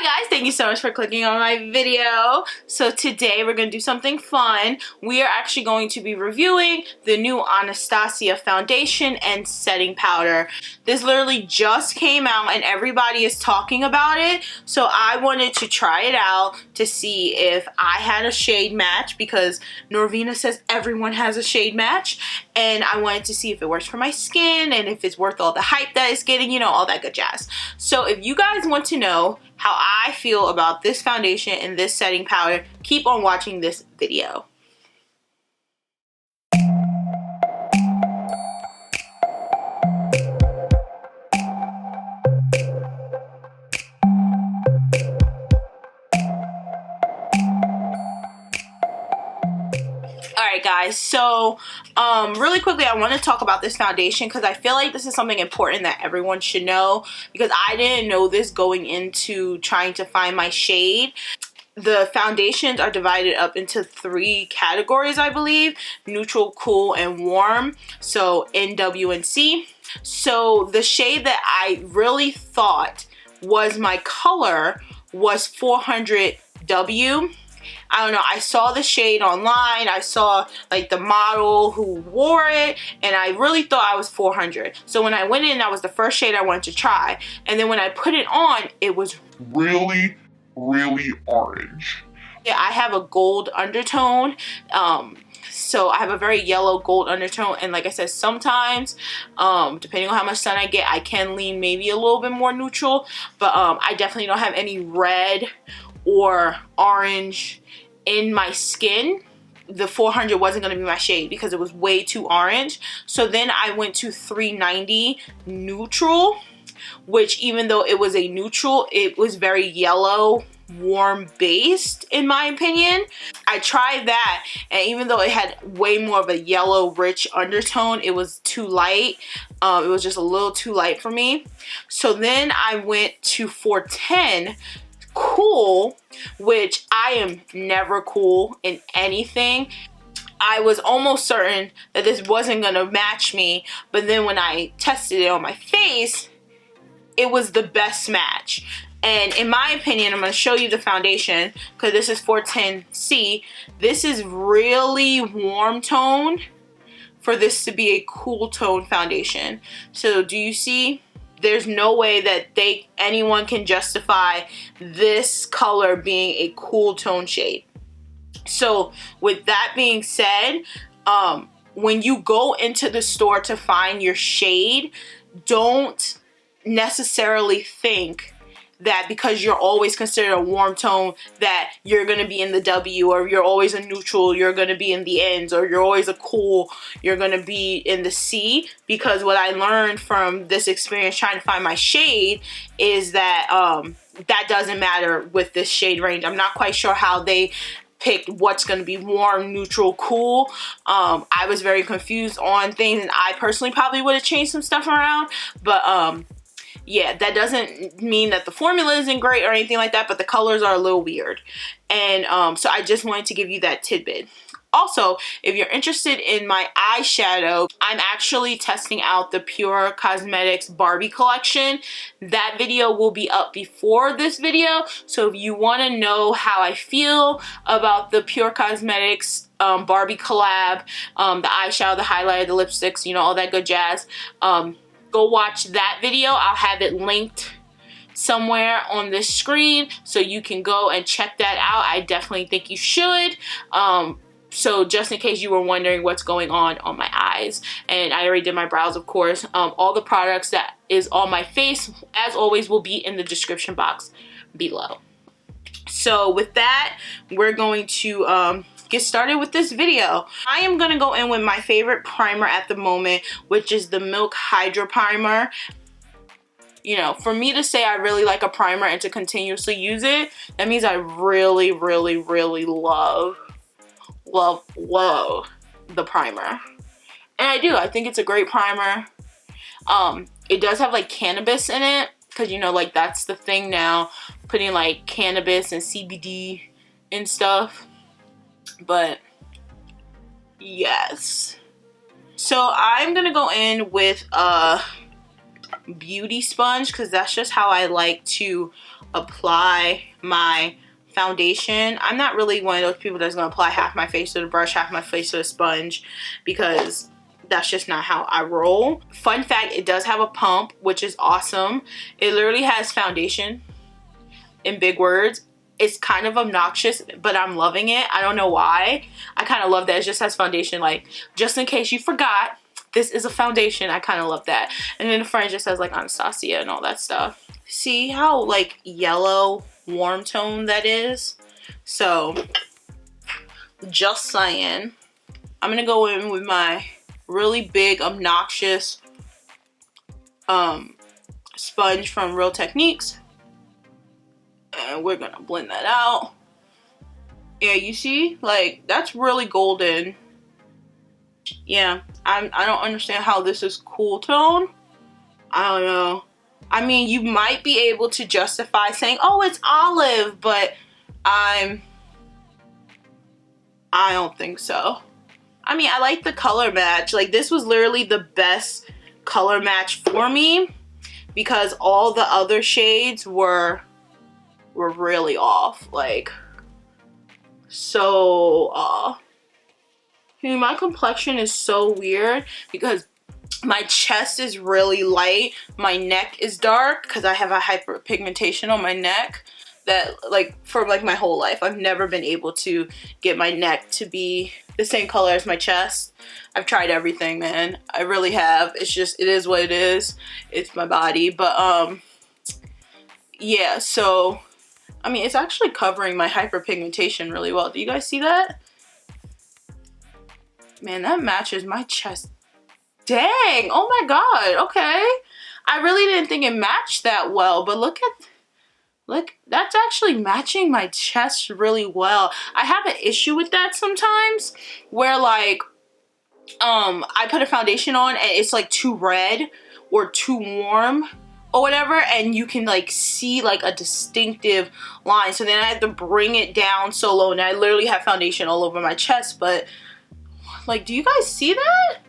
Hi guys, thank you so much for clicking on my video. So today we're going to do something fun. We are actually going to be reviewing the new Anastasia foundation and setting powder. This literally just came out and everybody is talking about it. So I wanted to try it out to see if I had a shade match, because Norvina says everyone has a shade match. And I wanted to see if it works for my skin and if it's worth all the hype that it's getting, you know, all that good jazz. So if you guys want to know how I feel about this foundation and this setting powder, keep on watching this video. Alright guys, so really quickly I want to talk about this foundation because I feel like this is something important that everyone should know, because I didn't know this going into trying to find my shade. The foundations are divided up into 3 categories, I believe: neutral, cool, and warm. So N, W, and C. So the shade that I really thought was my color was 400W. I don't know, I saw the shade online, I saw like the model who wore it, and I really thought I was 400. So when I went in, that was the first shade I wanted to try. And then when I put it on, it was really orange. Yeah, I have a gold undertone. So I have a very yellow gold undertone, and like I said, sometimes depending on how much sun I get, I can lean maybe a little bit more neutral, but I definitely don't have any red or orange in my skin. The 400 wasn't going to be my shade because it was way too orange. So then I went to 390 neutral, which even though it was a neutral, it was very yellow, warm based in my opinion. I tried that, and even though it had way more of a yellow rich undertone, it was too light. It was just a little too light for me. So then I went to 410 cool, which I am never cool in anything. I was almost certain that this wasn't gonna match me, but then when I tested it on my face, it was the best match. And in my opinion, I'm going to show you the foundation because this is 410C. This is really warm tone for this to be a cool tone foundation. So do you see? There's no way that anyone can justify this color being a cool tone shade. So with that being said, when you go into the store to find your shade, don't necessarily think that because you're always considered a warm tone that you're going to be in the W, or you're always a neutral, you're going to be in the N's, or you're always a cool, you're going to be in the C. Because what I learned from this experience trying to find my shade is that that doesn't matter with this shade range. I'm not quite sure how they picked what's going to be warm, neutral, cool. I was very confused on things, and I personally probably would have changed some stuff around, but yeah, that doesn't mean that the formula isn't great or anything like that, but the colors are a little weird. And so I just wanted to give you that tidbit. Also, if you're interested in my eyeshadow, I'm actually testing out the Pure Cosmetics Barbie collection. That video will be up before this video. So if you want to know how I feel about the Pure Cosmetics Barbie collab, the eyeshadow, the highlighter, the lipsticks, you know, all that good jazz, go watch that video. I'll have it linked somewhere on this screen so you can go and check that out. I definitely think you should. So just in case you were wondering what's going on my eyes, and I already did my brows, of course. All the products that is on my face, as always, will be in the description box below. So with that, we're going to get started with this video. I am gonna go in with my favorite primer at the moment, which is the Milk Hydra Primer. You know, for me to say I really like a primer and to continuously use it, that means I really love the primer. And I do. I think it's a great primer. It does have like cannabis in it, because you know, like that's the thing now, putting like cannabis and CBD and stuff. But yes, so I'm gonna go in with a beauty sponge because that's just how I like to apply my foundation. I'm not really one of those people that's gonna apply half my face to the brush, half my face to the sponge, because that's just not how I roll. Fun fact, it does have a pump, which is awesome. It literally has foundation in big words. It's kind of obnoxious, but I'm loving it. I don't know why. I kind of love that it just has foundation, like, just in case you forgot, this is a foundation. I kind of love that. And then the front just says like Anastasia and all that stuff. See how like yellow warm tone that is? So just saying. I'm gonna go in with my really big obnoxious sponge from Real Techniques, and we're gonna blend that out. Yeah, you see, like, that's really golden. Yeah, I don't understand how this is cool tone. I don't know. I mean, you might be able to justify saying, oh, it's olive, but I don't think so. I mean, I like the color match. Like, this was literally the best color match for me, because all the other shades were really off. Like, so my complexion is so weird because my chest is really light, my neck is dark because I have a hyperpigmentation on my neck that, like, for like my whole life I've never been able to get my neck to be the same color as my chest. I've tried everything, man. I really have. It's just, it is what it is. It's my body. But yeah, so I mean, it's actually covering my hyperpigmentation really well. Do you guys see that? Man, that matches my chest. Dang, oh my god, okay. I really didn't think it matched that well, but look, that's actually matching my chest really well. I have an issue with that sometimes, where like, I put a foundation on and it's like too red or too warm or whatever, and you can like see like a distinctive line. So then I have to bring it down so low, and I literally have foundation all over my chest. But like, do you guys see that?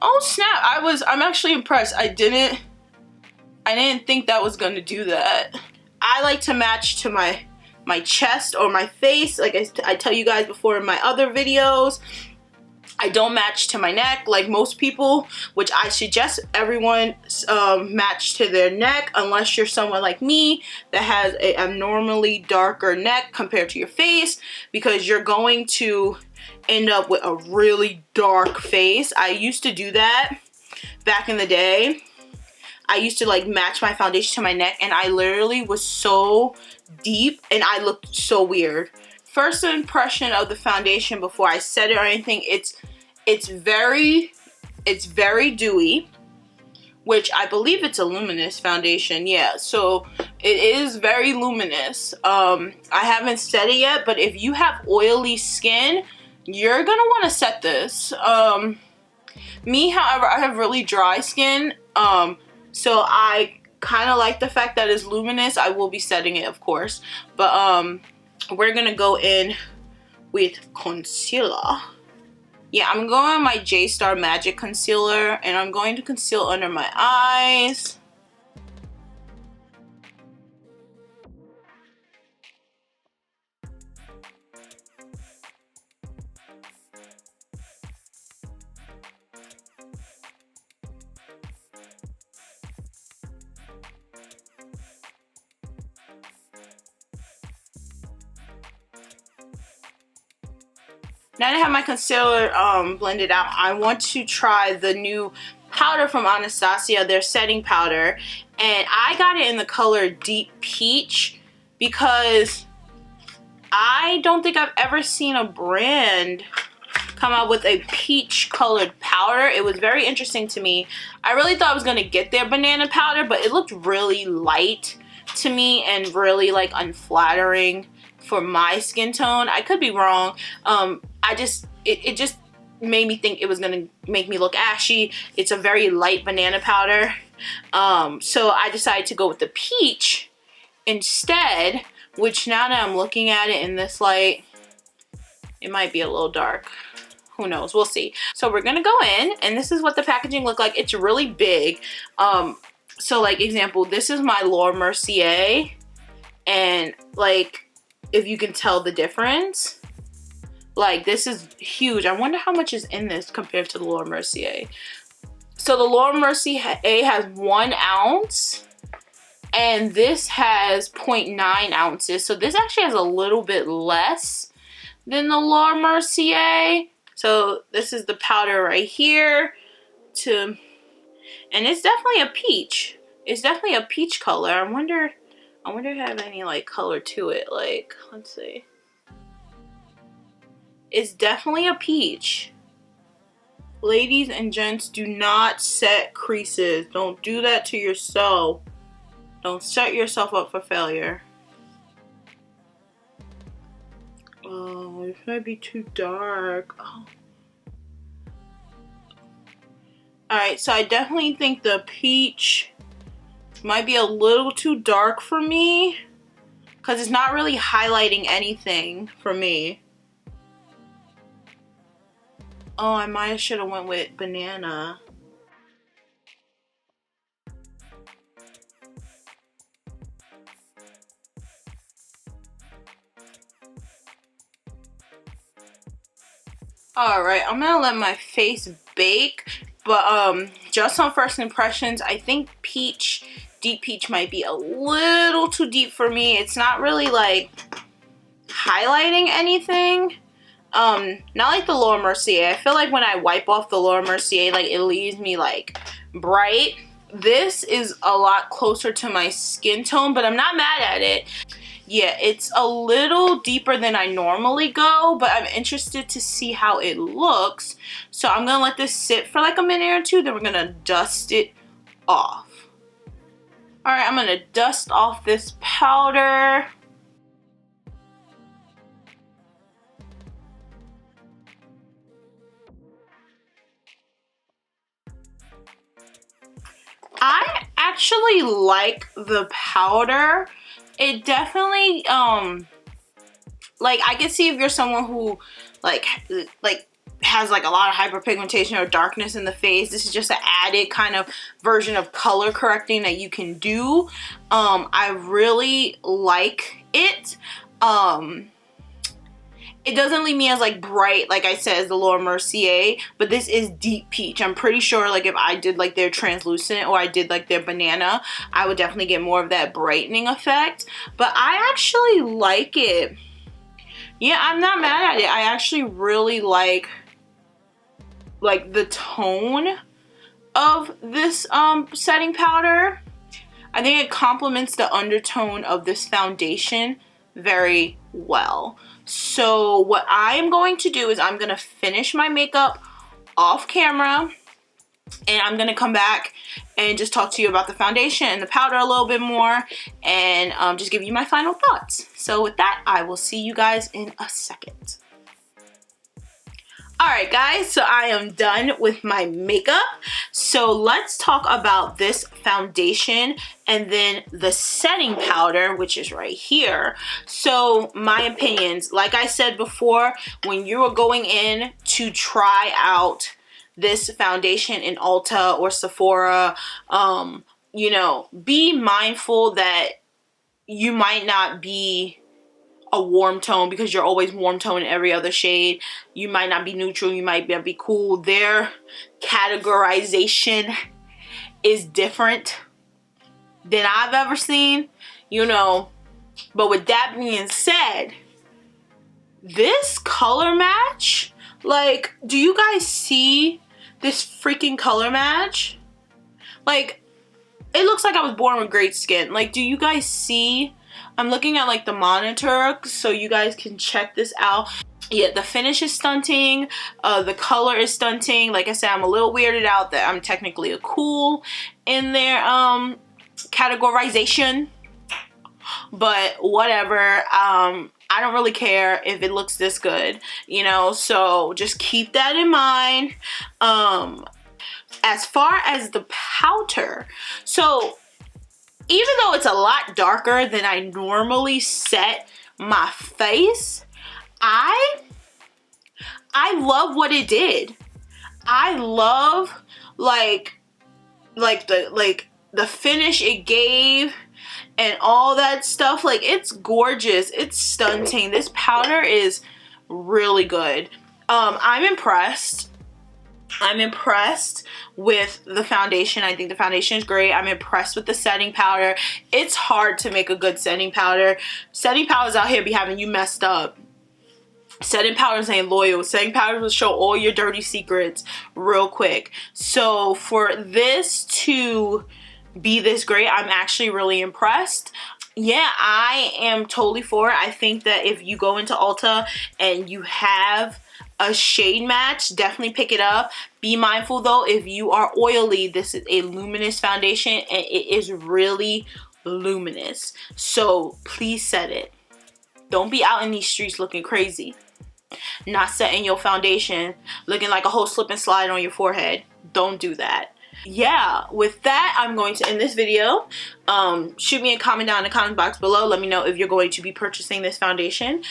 Oh snap, I'm actually impressed. I didn't think that was gonna do that. I like to match to my chest or my face. Like I tell you guys before in my other videos, I don't match to my neck like most people, which I suggest everyone match to their neck, unless you're someone like me that has a abnormally darker neck compared to your face, because you're going to end up with a really dark face. I used to do that back in the day. I used to like match my foundation to my neck, and I literally was so deep and I looked so weird. First impression of the foundation before I set it or anything, it's very dewy, which I believe it's a luminous foundation. Yeah, so it is very luminous. I haven't set it yet, but if you have oily skin, you're gonna want to set this. Me, however, I have really dry skin, so I kind of like the fact that it's luminous. I will be setting it, of course, but we're gonna go in with concealer. Yeah, I'm going on my J-Star Magic Concealer, and I'm going to conceal under my eyes. Now that I have my concealer blended out, I want to try the new powder from Anastasia, their setting powder. And I got it in the color Deep Peach because I don't think I've ever seen a brand come out with a peach colored powder. It was very interesting to me. I really thought I was going to get their banana powder, but it looked really light to me and really like unflattering for my skin tone. I could be wrong. It just made me think it was gonna make me look ashy. It's a very light banana powder. So I decided to go with the peach instead, which now that I'm looking at it in this light, it might be a little dark. Who knows? We'll see. So we're gonna go in, and this is what the packaging looked like. It's really big. So like example, this is my Laura Mercier, and like if you can tell the difference, like this is huge. I wonder how much is in this compared to the Laura Mercier. So the Laura Mercier has 1 ounce, and this has 0.9 ounces. So this actually has a little bit less than the Laura Mercier. So this is the powder right here, and it's definitely a peach. It's definitely a peach color. I wonder if it have any like color to it. Like, let's see. It's definitely a peach. Ladies and gents, do not set creases. Don't do that to yourself. Don't set yourself up for failure. Oh, this might be too dark. Oh. Alright, so I definitely think the peach might be a little too dark for me, because it's not really highlighting anything for me. Oh, I might have should have went with banana. Alright, I'm gonna let my face bake, but just on first impressions, I think peach, deep peach might be a little too deep for me. It's not really like highlighting anything. Not like the Laura Mercier. I feel like when I wipe off the Laura Mercier, like it leaves me like bright. This is a lot closer to my skin tone, but I'm not mad at it. Yeah, it's a little deeper than I normally go, but I'm interested to see how it looks. So I'm gonna let this sit for like a minute or two, then we're gonna dust it off. Alright, I'm gonna dust off this powder. I actually like the powder. It definitely, like I can see if you're someone who like has like a lot of hyperpigmentation or darkness in the face, this is just an added kind of version of color correcting that you can do. I really like it. It doesn't leave me as like bright, like I said, as the Laura Mercier, but this is deep peach. I'm pretty sure like if I did like their translucent or I did like their banana, I would definitely get more of that brightening effect. But I actually like it. Yeah, I'm not mad at it. I actually really like the tone of this setting powder. I think it complements the undertone of this foundation very well. So what I'm going to do is I'm going to finish my makeup off camera, and I'm going to come back and just talk to you about the foundation and the powder a little bit more, and just give you my final thoughts. So with that, I will see you guys in a second. Alright guys, so I am done with my makeup. So let's talk about this foundation and then the setting powder, which is right here. So my opinions, like I said before, when you are going in to try out this foundation in Ulta or Sephora, you know, be mindful that you might not be a warm tone, because you're always warm tone in every other shade. You might not be neutral, you might be cool. Their categorization is different than I've ever seen, you know. But with that being said, this color match, like, do you guys see this freaking color match? Like, it looks like I was born with great skin. Like, do you guys see? I'm looking at like the monitor so you guys can check this out. Yeah, the finish is stunting. The color is stunting. Like I said, I'm a little weirded out that I'm technically a cool in their categorization. But whatever. I don't really care if it looks this good, you know, so just keep that in mind. As far as the powder, so even though it's a lot darker than I normally set my face, I love what it did. I love like the finish it gave and all that stuff, like, it's gorgeous. It's stunning. This powder is really good. I'm impressed. I'm impressed with the foundation. I think the foundation is great. I'm impressed with the setting powder. It's hard to make a good setting powder. Setting powders out here be having you messed up. Setting powders ain't loyal. Setting powders will show all your dirty secrets real quick. So for this to be this great, I'm actually really impressed. Yeah, I am totally for it. I think that if you go into Ulta and you have a shade match, definitely pick it up. Be mindful though, if you are oily, this is a luminous foundation and it is really luminous. So please set it. Don't be out in these streets looking crazy, not setting your foundation, looking like a whole slip and slide on your forehead. Don't do that. Yeah, with that, I'm going to end this video. Shoot me a comment down in the comment box below. Let me know if you're going to be purchasing this foundation.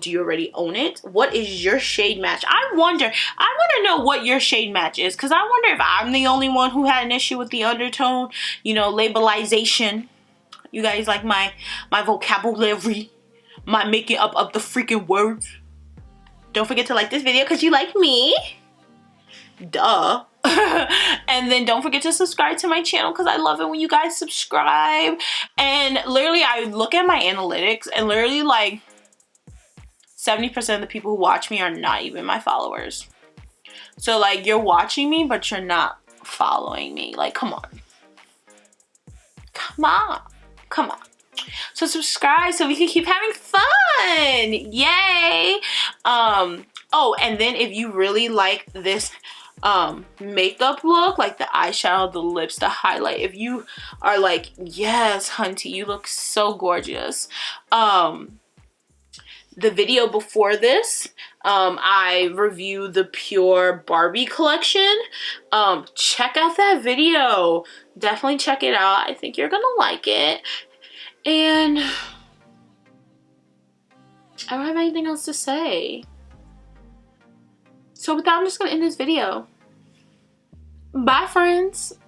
Do you already own it? What is your shade match? I want to know what your shade match is, because I wonder if I'm the only one who had an issue with the undertone, you know, labelization. You guys like my vocabulary, my making up of the freaking words. Don't forget to like this video because you like me. Duh. And then don't forget to subscribe to my channel because I love it when you guys subscribe. And literally, I look at my analytics and literally like 70% of the people who watch me are not even my followers. So like, you're watching me, but you're not following me. Like, come on. Come on. Come on. So subscribe so we can keep having fun. Yay. Oh, and then if you really like this makeup look, like the eyeshadow, the lips, the highlight, if you are like, yes, hunty, you look so gorgeous, the video before this, I reviewed the Pure Barbie collection. Check out that video. Definitely check it out. I think you're gonna like it. And I don't have anything else to say. So with that, I'm just gonna end this video. Bye, friends.